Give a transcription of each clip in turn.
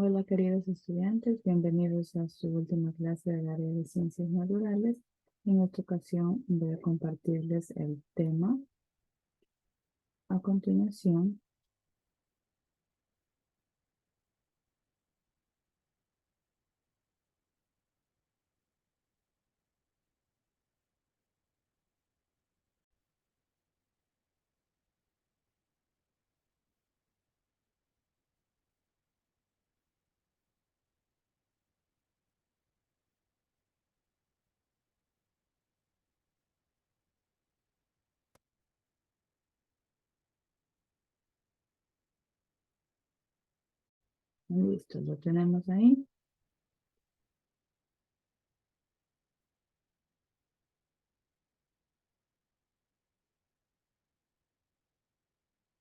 Hola queridos estudiantes, bienvenidos a su última clase del área de ciencias naturales. En esta ocasión voy a compartirles el tema. A continuación, listo, lo tenemos ahí.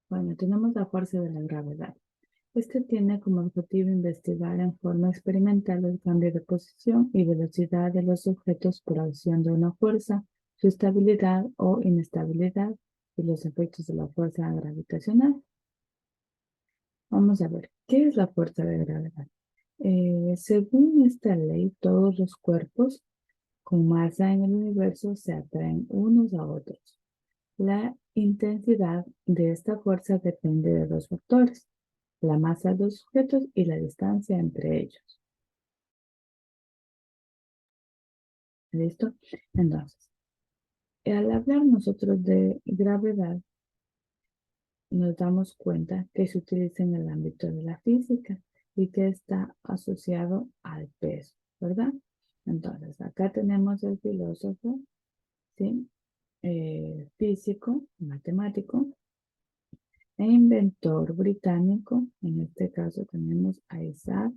Bueno, tenemos la fuerza de la gravedad. Este tiene como objetivo investigar en forma experimental el cambio de posición y velocidad de los objetos por acción de una fuerza, su estabilidad o inestabilidad y los efectos de la fuerza gravitacional. Vamos a ver, ¿qué es la fuerza de gravedad? Según esta ley, todos los cuerpos con masa en el universo se atraen unos a otros. La intensidad de esta fuerza depende de dos factores: la masa de los objetos y la distancia entre ellos. ¿Listo? Entonces, al hablar nosotros de gravedad, nos damos cuenta que se utiliza en el ámbito de la física y que está asociado al peso, ¿verdad? Entonces, acá tenemos el filósofo, ¿sí? Físico, matemático e inventor británico. En este caso tenemos a Isaac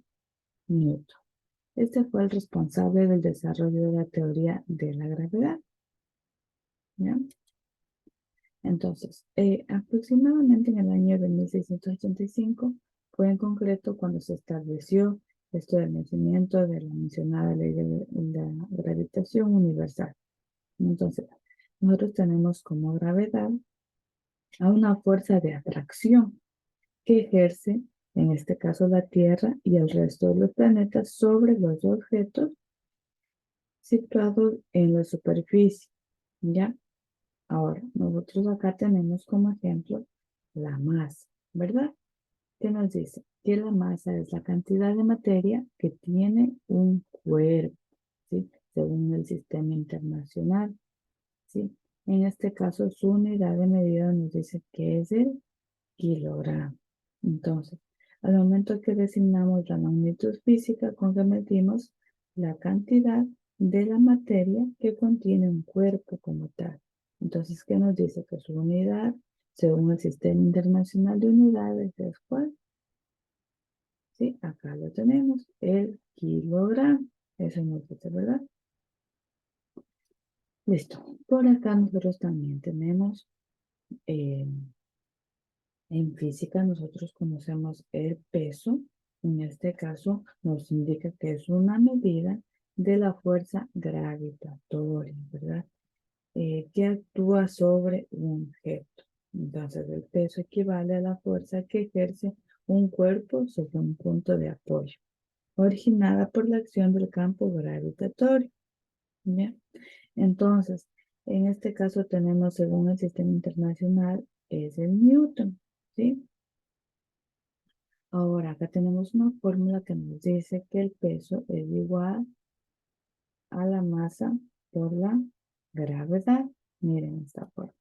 Newton. Este fue el responsable del desarrollo de la teoría de la gravedad, ¿ya? Entonces, aproximadamente en el año de 1685 fue en concreto cuando se estableció esto del nacimiento de la mencionada ley de la gravitación universal. Entonces, nosotros tenemos como gravedad a una fuerza de atracción que ejerce, en este caso la Tierra y el resto de los planetas, sobre los objetos situados en la superficie, ¿ya? Ahora, nosotros acá tenemos como ejemplo la masa, ¿verdad? ¿Qué nos dice? Que la masa es la cantidad de materia que tiene un cuerpo, ¿sí? Según el sistema internacional, ¿sí? En este caso, su unidad de medida nos dice que es el kilogramo. Entonces, al momento que designamos la magnitud física con que medimos la cantidad de la materia que contiene un cuerpo como tal. Entonces, ¿qué nos dice? Que su unidad, según el Sistema Internacional de Unidades, es ¿cuál? Sí, acá lo tenemos, el kilogramo. Eso nos dice, ¿verdad? Listo. Por acá nosotros también tenemos eh, en física nosotros conocemos el peso. En este caso nos indica que es una medida de la fuerza gravitatoria, ¿verdad? Que actúa sobre un objeto. Entonces el peso equivale a la fuerza que ejerce un cuerpo sobre un punto de apoyo, originada por la acción del campo gravitatorio. ¿Ya? Entonces, en este caso tenemos, según el sistema internacional, es el Newton, ¿sí? Ahora, acá tenemos una fórmula que nos dice que el peso es igual a la masa por la gravedad. Miren esta forma.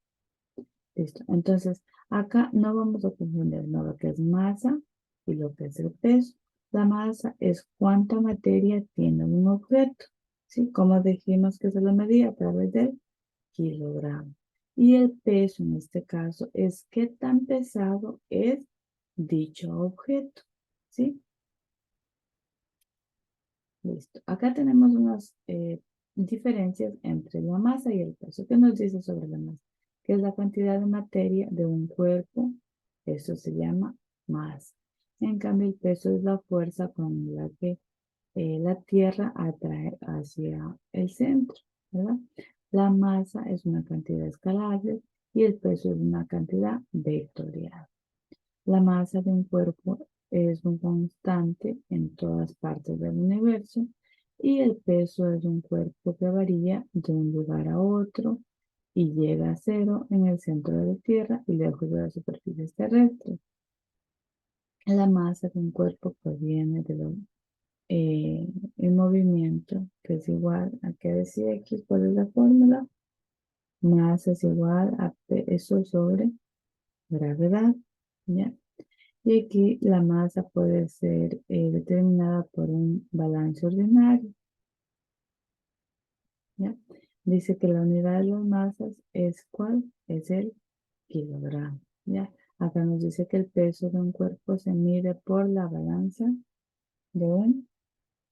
Listo. Entonces, acá no vamos a confundir lo que es masa y lo que es el peso. La masa es cuánta materia tiene un objeto, ¿sí? Como dijimos que se lo medía a través del kilogramo. Y el peso en este caso es qué tan pesado es dicho objeto, ¿sí? Listo. Acá tenemos unas diferencias entre la masa y el peso. ¿Qué nos dice sobre la masa? Que es la cantidad de materia de un cuerpo. Eso se llama masa. En cambio, el peso es la fuerza con la que la Tierra atrae hacia el centro, ¿verdad? La masa es una cantidad escalable y el peso es una cantidad vectorial. La masa de un cuerpo es un constante en todas partes del universo y el peso es un cuerpo que varía de un lugar a otro y llega a cero en el centro de la Tierra y lejos de las superficies terrestres. La masa de un cuerpo proviene de eh, el movimiento, que es igual a que decía aquí, ¿cuál es la fórmula? Masa es igual a peso sobre gravedad, ¿ya? Y aquí la masa puede ser determinada por un balance ordinario, ¿ya? Dice que la unidad de las masas es ¿cuál? Es el kilogramo, ¿ya? Acá nos dice que el peso de un cuerpo se mide por la balanza de un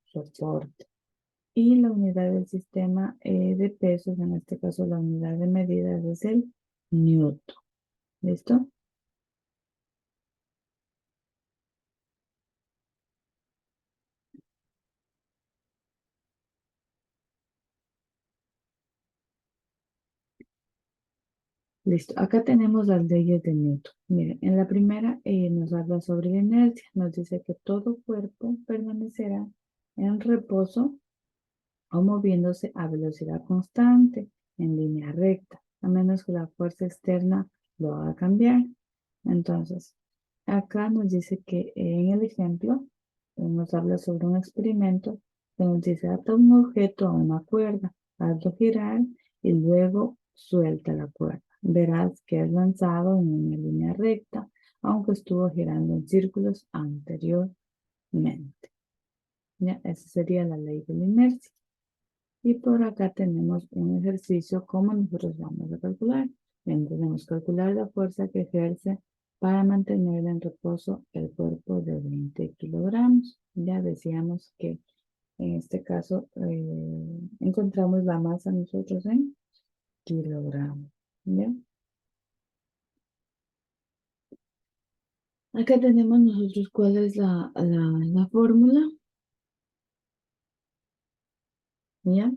soporte. Y la unidad del sistema de pesos, en este caso la unidad de medidas es el newton. ¿Listo? Listo. Acá tenemos las leyes de Newton. Miren, en la primera nos habla sobre la inercia. Nos dice que todo cuerpo permanecerá en reposo o moviéndose a velocidad constante en línea recta, a menos que la fuerza externa lo haga cambiar. Entonces, acá nos dice que en el ejemplo nos habla sobre un experimento que nos dice ata un objeto a una cuerda, hazlo girar y luego suelta la cuerda. Verás que es lanzado en una línea recta, aunque estuvo girando en círculos anteriormente. Ya, esa sería la ley de la inercia. Y por acá tenemos un ejercicio como nosotros vamos a calcular. Bien, tenemos que calcular la fuerza que ejerce para mantener en reposo el cuerpo de 20 kilogramos. Ya decíamos que en este caso encontramos la masa nosotros en kilogramos. ¿Bien? Acá tenemos nosotros cuál es la fórmula. ¿Ya?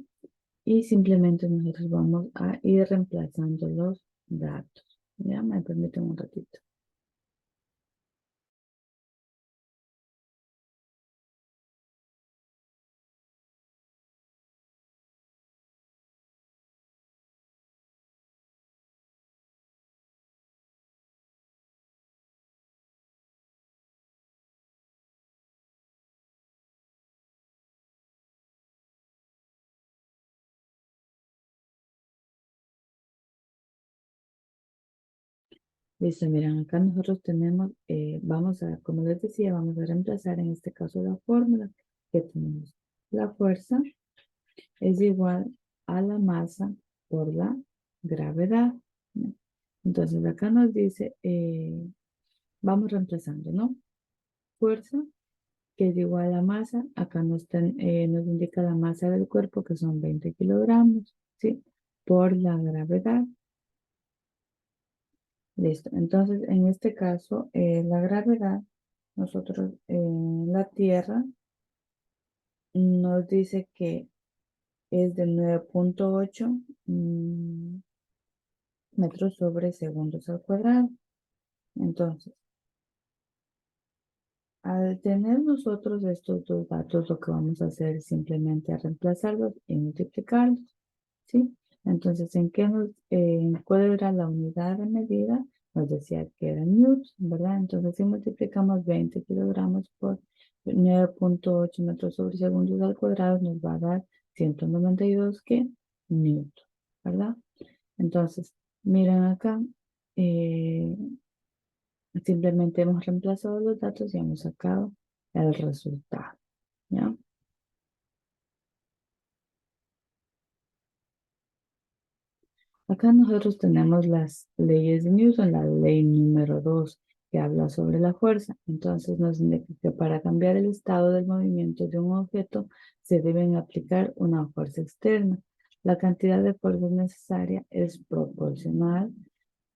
Y simplemente nosotros vamos a ir reemplazando los datos. ¿Ya? Me permiten un ratito. Listo, miren, acá nosotros tenemos, vamos a, como les decía, vamos a reemplazar en este caso la fórmula que tenemos. La fuerza es igual a la masa por la gravedad, ¿no? Entonces acá nos dice, vamos reemplazando, ¿no? Fuerza, que es igual a masa, acá nos indica la masa del cuerpo, que son 20 kilogramos, ¿sí? Por la gravedad. Listo. Entonces, en este caso, la gravedad, nosotros en la Tierra nos dice que es de 9,8 metros sobre segundos al cuadrado. Entonces, al tener nosotros estos dos datos, lo que vamos a hacer es simplemente reemplazarlos y multiplicarlos, ¿sí? Entonces, ¿cuál era la unidad de medida? Nos decía que era newton, ¿verdad? Entonces, si multiplicamos 20 kilogramos por 9,8 metros sobre segundos al cuadrado, nos va a dar 192 ¿qué? Newton, ¿verdad? Entonces, miren acá, eh, simplemente hemos reemplazado los datos y hemos sacado el resultado, ¿ya? Acá nosotros tenemos las leyes de Newton, la ley número 2 que habla sobre la fuerza. Entonces nos indica que para cambiar el estado del movimiento de un objeto se deben aplicar una fuerza externa. La cantidad de fuerza necesaria es proporcional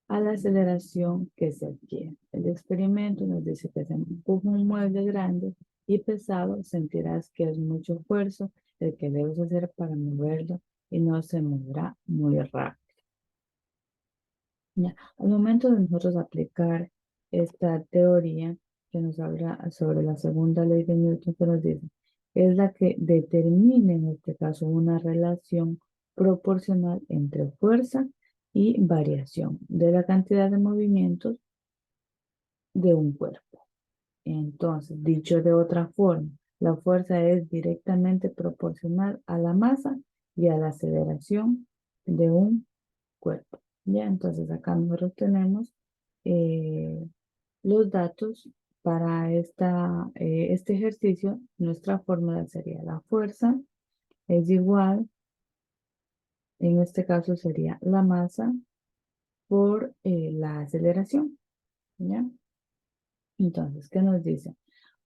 a la aceleración que se adquiere. El experimento nos dice que si empuja un mueble grande y pesado, sentirás que es mucho esfuerzo el que debes hacer para moverlo y no se moverá muy rápido. Ya, al momento de nosotros aplicar esta teoría, que nos habla sobre la segunda ley de Newton, que nos dice, es la que determina en este caso una relación proporcional entre fuerza y variación de la cantidad de movimientos de un cuerpo. Entonces, dicho de otra forma, la fuerza es directamente proporcional a la masa y a la aceleración de un cuerpo. Ya, entonces acá nosotros tenemos eh, los datos para este ejercicio. Nuestra fórmula sería la fuerza es igual, en este caso sería la masa por la aceleración. ¿Ya? Entonces, ¿qué nos dice?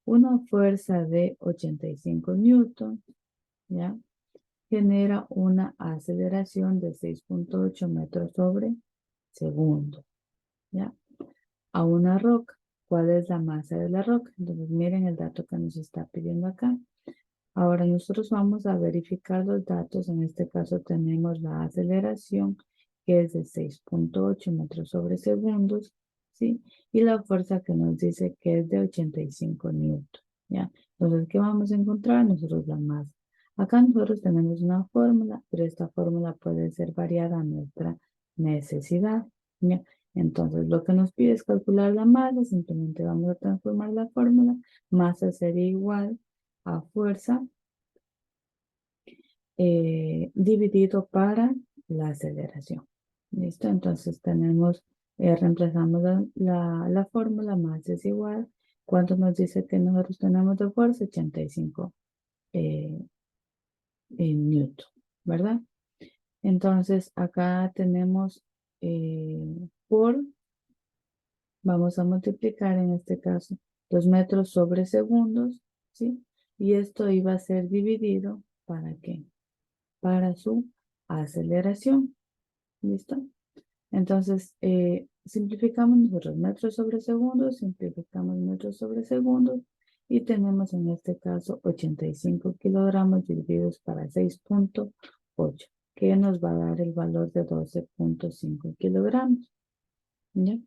Una fuerza de 85 newton, ¿ya? Genera una aceleración de 6.8 metros sobre segundo, ¿ya? A una roca. ¿Cuál es la masa de la roca? Entonces, miren el dato que nos está pidiendo acá. Ahora nosotros vamos a verificar los datos. En este caso tenemos la aceleración, que es de 6.8 metros sobre segundos, ¿sí? Y la fuerza que nos dice que es de 85 newton, ¿ya? Entonces, ¿qué vamos a encontrar? Nosotros la masa. Acá nosotros tenemos una fórmula, pero esta fórmula puede ser variada a nuestra necesidad, ¿ya? Entonces, lo que nos pide es calcular la masa. Simplemente vamos a transformar la fórmula. Masa sería igual a fuerza dividido para la aceleración. ¿Listo? Entonces tenemos, reemplazamos la fórmula, más es igual. ¿Cuánto nos dice que nosotros tenemos de fuerza? 85 eh, newton, ¿verdad? Entonces acá tenemos por, vamos a multiplicar en este caso 2 metros sobre segundos, ¿sí? Y esto iba a ser dividido, ¿para qué? Para su aceleración. ¿Listo? Entonces, simplificamos nosotros metros sobre segundos, simplificamos metros sobre segundos y tenemos en este caso 85 kilogramos divididos para 6.8, que nos va a dar el valor de 12.5 kilogramos. ¿Ya?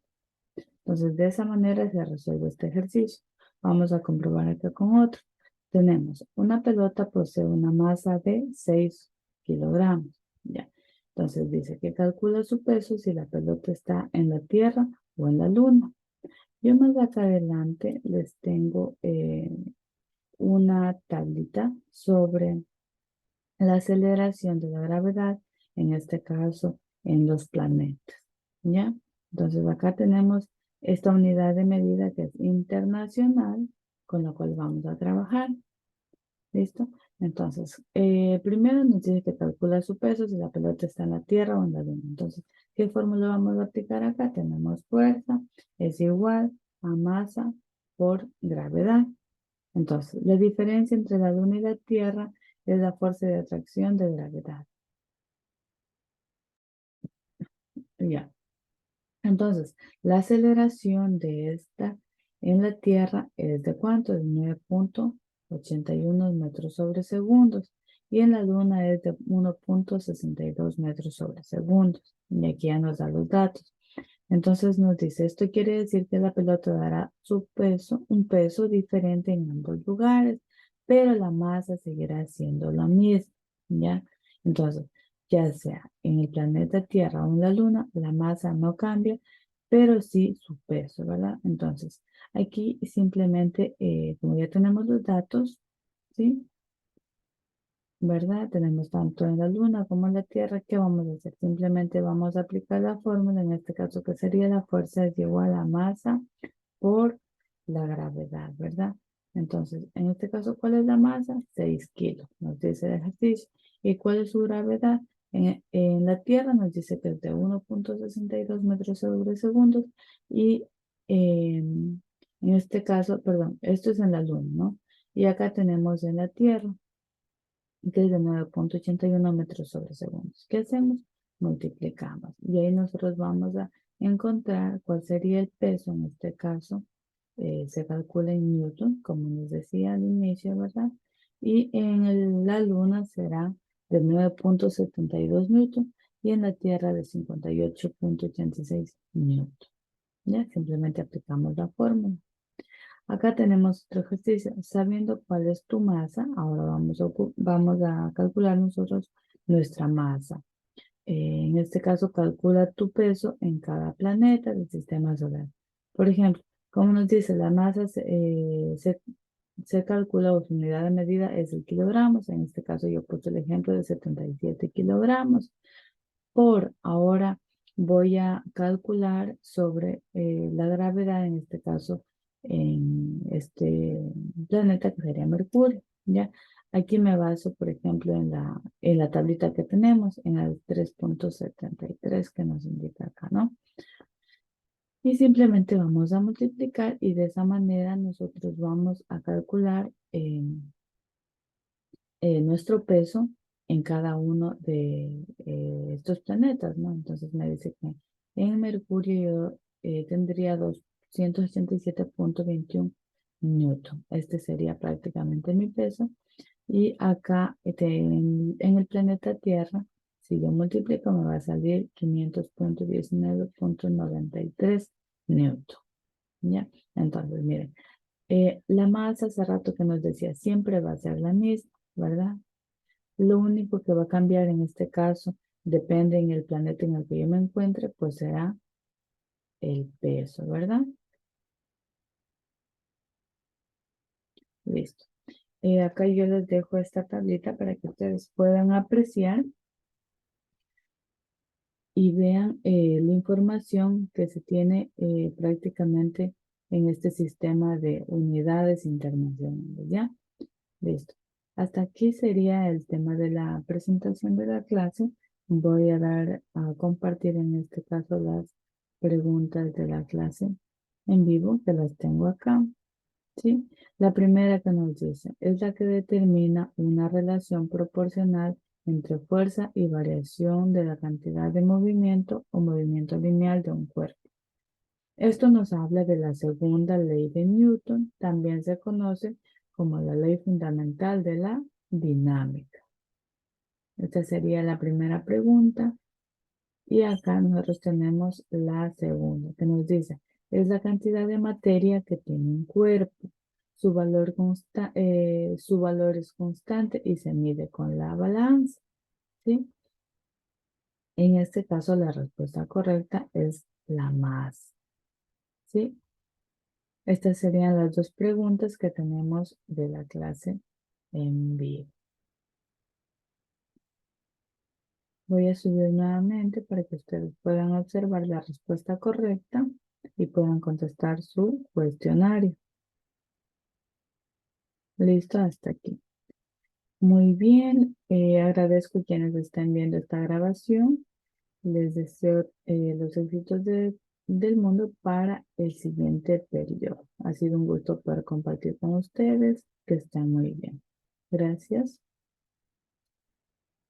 Entonces, de esa manera se resuelve este ejercicio. Vamos a comprobar acá con otro. Tenemos una pelota posee una masa de 6 kilogramos. Ya. Entonces dice que calcula su peso si la pelota está en la Tierra o en la Luna. Yo más acá adelante les tengo una tablita sobre la aceleración de la gravedad, en este caso en los planetas. ¿Ya? Entonces acá tenemos esta unidad de medida que es internacional, con la cual vamos a trabajar. ¿Listo? Entonces, primero nos dice que calcula su peso si la pelota está en la Tierra o en la Luna. Entonces, ¿qué fórmula vamos a aplicar acá? Tenemos fuerza es igual a masa por gravedad. Entonces, la diferencia entre la Luna y la Tierra es la fuerza de atracción de gravedad. Ya. Entonces, la aceleración de esta en la Tierra es de ¿cuánto? De 9.81 metros sobre segundos. Y en la Luna es de 1.62 metros sobre segundos. Y aquí ya nos da los datos. Entonces nos dice, esto quiere decir que la pelota dará su peso, un peso diferente en ambos lugares, pero la masa seguirá siendo la misma, ¿ya? Entonces, ya sea en el planeta Tierra o en la Luna, la masa no cambia, pero sí su peso, ¿verdad? Entonces, aquí simplemente, como ya tenemos los datos, ¿sí? ¿Verdad? Tenemos tanto en la Luna como en la Tierra. ¿Qué vamos a hacer? Simplemente vamos a aplicar la fórmula, en este caso que sería la fuerza es igual a masa por la gravedad, ¿verdad? Entonces, en este caso, ¿cuál es la masa? 6 kilos, nos dice el ejercicio. ¿Y cuál es su gravedad? En la Tierra nos dice que es de 1.62 metros sobre segundos y en este caso, perdón, esto es en la Luna, ¿no? Y acá tenemos en la Tierra que es de 9.81 metros sobre segundos. ¿Qué hacemos? Multiplicamos. Y ahí nosotros vamos a encontrar cuál sería el peso en este caso. Se calcula en Newton, como les decía al inicio, ¿verdad? Y en la Luna será de 9.72 Newton y en la Tierra de 58.86 Newton. Ya, simplemente aplicamos la fórmula. Acá tenemos otro ejercicio. Sabiendo cuál es tu masa, ahora vamos a calcular nosotros nuestra masa. En este caso, calcula tu peso en cada planeta del sistema solar. Por ejemplo, como nos dice, la masa se calcula, o su unidad de medida es el kilogramos. En este caso, yo puse el ejemplo de 77 kilogramos. Por ahora voy a calcular sobre la gravedad, en este caso, en este planeta que sería Mercurio, ¿ya? Aquí me baso, por ejemplo, en la tablita que tenemos, en el 3,73 que nos indica acá, ¿no? Y simplemente vamos a multiplicar y de esa manera nosotros vamos a calcular nuestro peso en cada uno de estos planetas, ¿no? Entonces me dice que en Mercurio yo tendría 287,21 newton. Este sería prácticamente mi peso. Y acá en el planeta Tierra, si yo multiplico, me va a salir 500,19,93 newton. ¿Ya? Entonces, miren, la masa hace rato que nos decía, siempre va a ser la misma, ¿verdad? Lo único que va a cambiar en este caso, depende en el planeta en el que yo me encuentre, pues será el peso, ¿verdad? Listo. Acá yo les dejo esta tablita para que ustedes puedan apreciar y vean la información que se tiene prácticamente en este sistema de unidades internacionales, ¿ya? Listo. Hasta aquí sería el tema de la presentación de la clase. Voy a dar a compartir en este caso las preguntas de la clase en vivo, que las tengo acá. ¿Sí? La primera que nos dice es la que determina una relación proporcional entre fuerza y variación de la cantidad de movimiento o movimiento lineal de un cuerpo. Esto nos habla de la segunda ley de Newton, también se conoce como la ley fundamental de la dinámica. Esta sería la primera pregunta. Y acá nosotros tenemos la segunda, que nos dice, es la cantidad de materia que tiene un cuerpo. Su valor es constante y se mide con la balanza, ¿sí? En este caso, la respuesta correcta es la masa, ¿sí? Estas serían las dos preguntas que tenemos de la clase en vivo. Voy a subir nuevamente para que ustedes puedan observar la respuesta correcta y puedan contestar su cuestionario. Listo, hasta aquí. Muy bien, agradezco quienes estén viendo esta grabación. Les deseo los éxitos del mundo para el siguiente periodo. Ha sido un gusto poder compartir con ustedes. Que estén muy bien. Gracias.